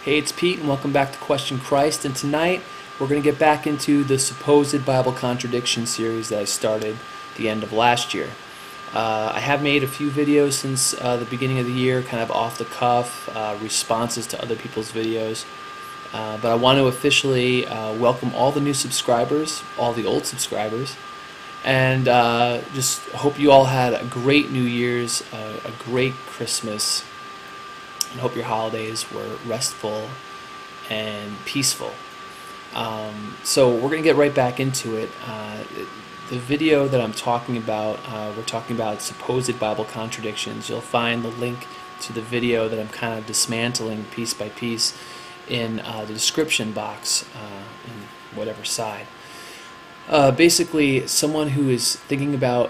Hey, it's Pete and welcome back to Question Christ, and tonight we're going to get back into the supposed Bible contradiction series that I started at the end of last year. I have made a few videos since the beginning of the year, kind of off the cuff, responses to other people's videos. But I want to officially welcome all the new subscribers, all the old subscribers, and just hope you all had a great New Year's, a great Christmas, and hope your holidays were restful and peaceful. So we're going to get right back into it. The video that I'm talking about, we're talking about supposed Bible contradictions. You'll find the link to the video that I'm kind of dismantling piece by piece in the description box in whatever side. Basically, someone who is thinking about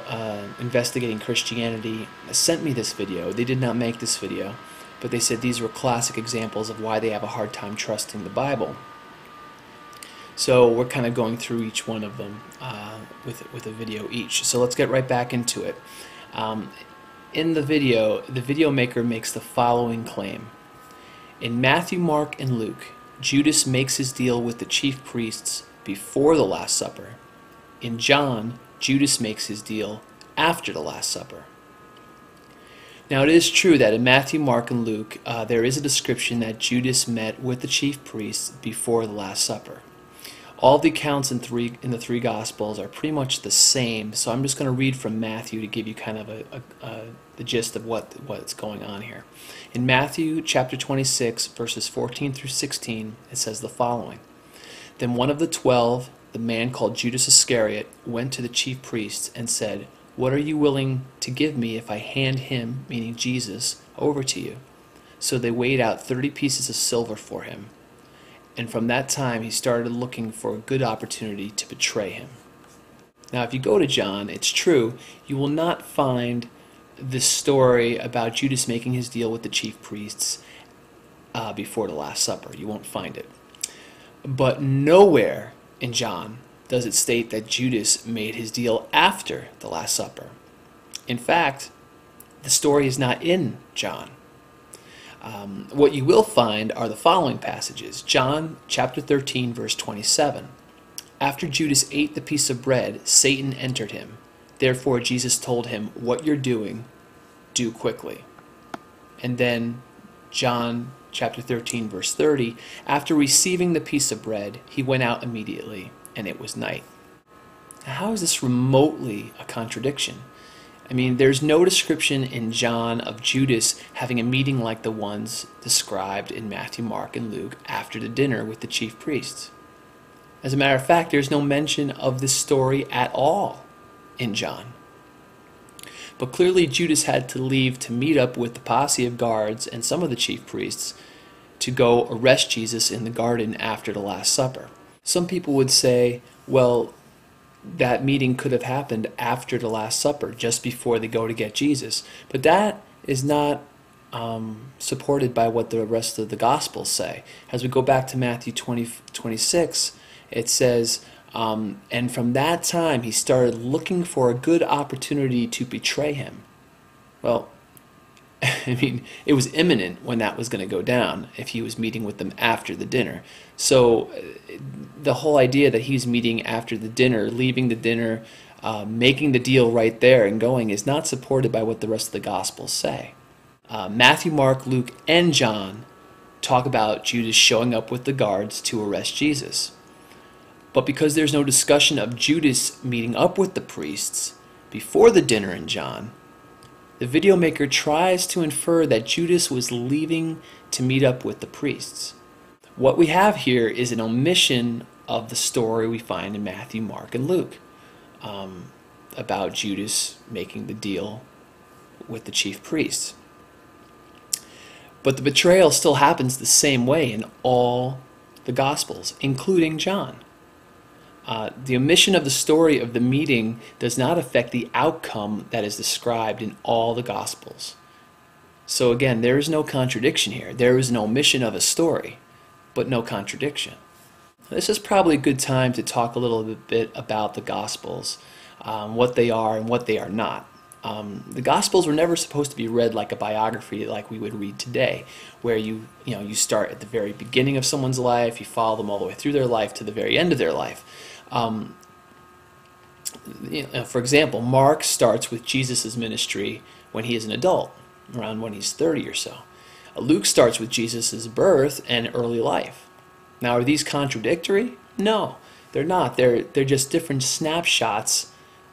investigating Christianity sent me this video. They did not make this video, but they said these were classic examples of why they have a hard time trusting the Bible. So we're kind of going through each one of them with a video each. So let's get right back into it. In the video maker makes the following claim. In Matthew, Mark, and Luke, Judas makes his deal with the chief priests before the Last Supper. In John, Judas makes his deal after the Last Supper. Now it is true that in Matthew, Mark, and Luke, there is a description that Judas met with the chief priests before the Last Supper. All the accounts in the three Gospels are pretty much the same, so I'm just going to read from Matthew to give you kind of the gist of what's going on here. In Matthew chapter 26, verses 14 through 16, it says the following. Then one of the 12, the man called Judas Iscariot, went to the chief priests and said, "What are you willing to give me if I hand him," meaning Jesus, "over to you?" So they weighed out 30 pieces of silver for him. And from that time he started looking for a good opportunity to betray him. Now if you go to John, it's true, you will not find this story about Judas making his deal with the chief priests before the Last Supper. You won't find it. But nowhere in John does it state that Judas made his deal after the Last Supper. In fact, the story is not in John. What you will find are the following passages. John chapter 13, verse 27. After Judas ate the piece of bread, Satan entered him. Therefore Jesus told him, "What you're doing, do quickly." And then John chapter 13, verse 30. After receiving the piece of bread, he went out immediately, and it was night. Now, how is this remotely a contradiction? I mean, there's no description in John of Judas having a meeting like the ones described in Matthew, Mark, and Luke after the dinner with the chief priests. As a matter of fact, there's no mention of this story at all in John. But clearly Judas had to leave to meet up with the posse of guards and some of the chief priests to go arrest Jesus in the garden after the Last Supper. Some people would say, well, that meeting could have happened after the Last Supper, just before they go to get Jesus. But that is not supported by what the rest of the Gospels say. As we go back to Matthew 26, it says, and from that time he started looking for a good opportunity to betray him. Well, I mean, it was imminent when that was going to go down if he was meeting with them after the dinner. So the whole idea that he's meeting after the dinner, leaving the dinner, making the deal right there and going is not supported by what the rest of the Gospels say. Matthew, Mark, Luke, and John talk about Judas showing up with the guards to arrest Jesus. But because there's no discussion of Judas meeting up with the priests before the dinner in John, the video maker tries to infer that Judas was leaving to meet up with the priests. What we have here is an omission of the story we find in Matthew, Mark, and Luke about Judas making the deal with the chief priests. But the betrayal still happens the same way in all the Gospels, including John. The omission of the story of the meeting does not affect the outcome that is described in all the Gospels. So again, there is no contradiction here. There is an omission of a story, but no contradiction. This is probably a good time to talk a little bit about the Gospels, what they are and what they are not. The Gospels were never supposed to be read like a biography like we would read today, where you start at the very beginning of someone's life, you follow them all the way through their life to the very end of their life. For example, Mark starts with Jesus' ministry when he is an adult, around when he's 30 or so. Luke starts with Jesus' birth and early life. Now, are these contradictory? No, they're not. They're just different snapshots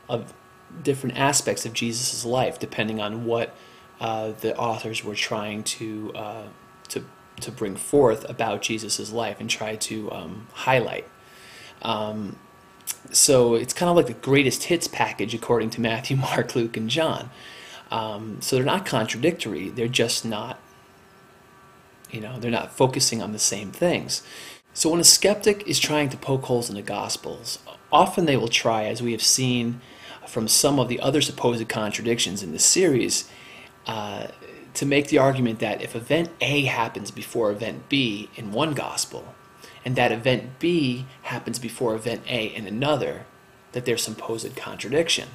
of different aspects of Jesus' life, depending on what the authors were trying to bring forth about Jesus' life and try to highlight. So it's kind of like the greatest hits package according to Matthew, Mark, Luke, and John. So they're not contradictory. They're just not, they're not focusing on the same things. So when a skeptic is trying to poke holes in the Gospels, often they will try, as we have seen from some of the other supposed contradictions in this series, to make the argument that if event A happens before event B in one Gospel, and that event B happens before event A in another, that there's some supposed contradiction.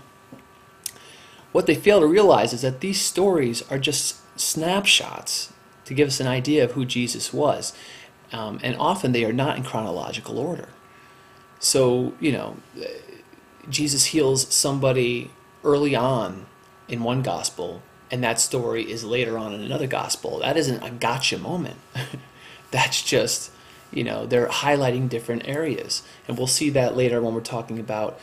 What they fail to realize is that these stories are just snapshots to give us an idea of who Jesus was, and often they are not in chronological order. So, Jesus heals somebody early on in one gospel, and that story is later on in another gospel. That isn't a gotcha moment. That's just, they're highlighting different areas. And we'll see that later when we're talking about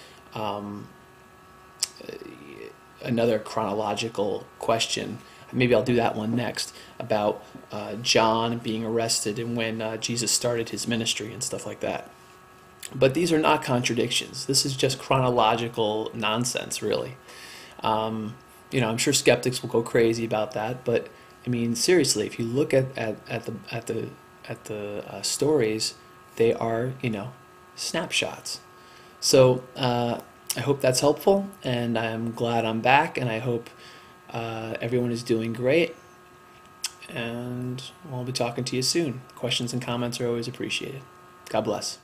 another chronological question. Maybe I'll do that one next, about John being arrested and when Jesus started his ministry and stuff like that. But these are not contradictions. This is just chronological nonsense, really. I'm sure skeptics will go crazy about that, but I mean, seriously, if you look at the stories, they are snapshots. So I hope that's helpful, and I'm glad I'm back, and I hope everyone is doing great. And I'll be talking to you soon. Questions and comments are always appreciated. God bless.